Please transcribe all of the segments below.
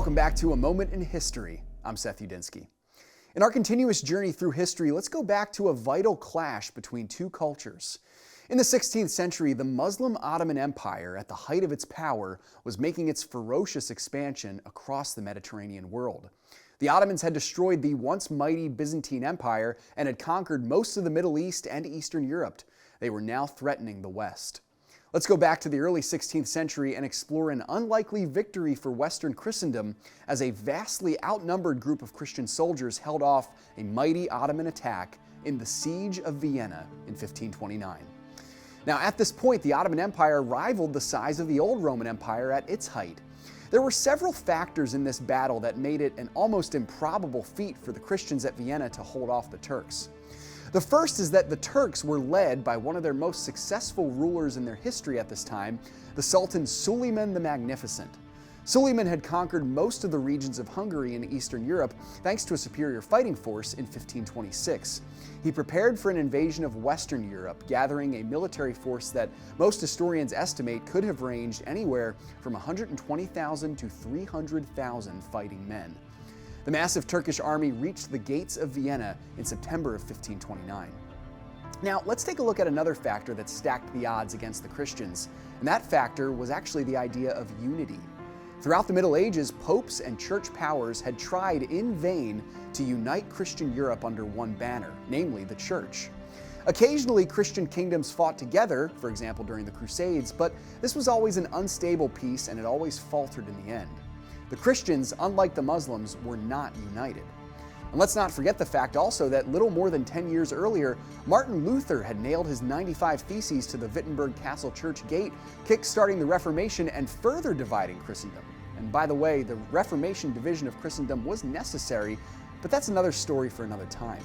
Welcome back to A Moment in History. I'm Seth Udinsky. In our continuous journey through history, let's go back to a vital clash between two cultures. In the 16th century, the Muslim Ottoman Empire, at the height of its power, was making its ferocious expansion across the Mediterranean world. The Ottomans had destroyed the once mighty Byzantine Empire and had conquered most of the Middle East and Eastern Europe. They were now threatening the West. Let's go back to the early 16th century and explore an unlikely victory for Western Christendom as a vastly outnumbered group of Christian soldiers held off a mighty Ottoman attack in the Siege of Vienna in 1529. Now, at this point, the Ottoman Empire rivaled the size of the old Roman Empire at its height. There were several factors in this battle that made it an almost improbable feat for the Christians at Vienna to hold off the Turks. The first is that the Turks were led by one of their most successful rulers in their history at this time, the Sultan Suleiman the Magnificent. Suleiman had conquered most of the regions of Hungary and Eastern Europe thanks to a superior fighting force in 1526. He prepared for an invasion of Western Europe, gathering a military force that most historians estimate could have ranged anywhere from 120,000 to 300,000 fighting men. The massive Turkish army reached the gates of Vienna in September of 1529. Now, let's take a look at another factor that stacked the odds against the Christians, and that factor was actually the idea of unity. Throughout the Middle Ages, popes and church powers had tried in vain to unite Christian Europe under one banner, namely the Church. Occasionally, Christian kingdoms fought together, for example during the Crusades, but this was always an unstable peace and it always faltered in the end. The Christians, unlike the Muslims, were not united. And let's not forget the fact also that little more than 10 years earlier, Martin Luther had nailed his 95 Theses to the Wittenberg Castle Church gate, kick-starting the Reformation and further dividing Christendom. And by the way, the Reformation division of Christendom was necessary, but that's another story for another time.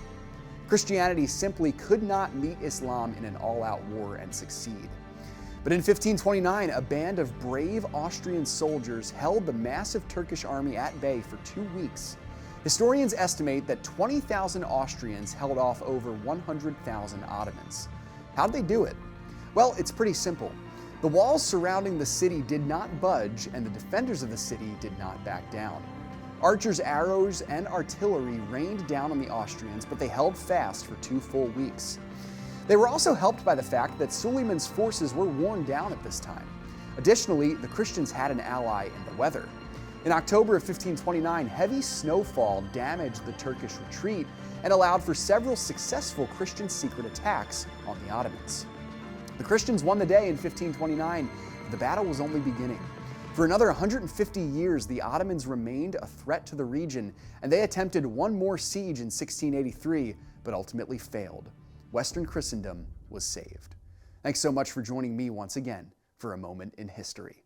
Christianity simply could not meet Islam in an all-out war and succeed. But in 1529, a band of brave Austrian soldiers held the massive Turkish army at bay for 2 weeks. Historians estimate that 20,000 Austrians held off over 100,000 Ottomans. How did they do it? Well, it's pretty simple. The walls surrounding the city did not budge, and the defenders of the city did not back down. Archers' arrows and artillery rained down on the Austrians, but they held fast for 2 full weeks. They were also helped by the fact that Suleiman's forces were worn down at this time. Additionally, the Christians had an ally in the weather. In October of 1529, heavy snowfall damaged the Turkish retreat and allowed for several successful Christian secret attacks on the Ottomans. The Christians won the day in 1529, but the battle was only beginning. For another 150 years, the Ottomans remained a threat to the region, and they attempted one more siege in 1683, but ultimately failed. Western Christendom was saved. Thanks so much for joining me once again for A Moment in History.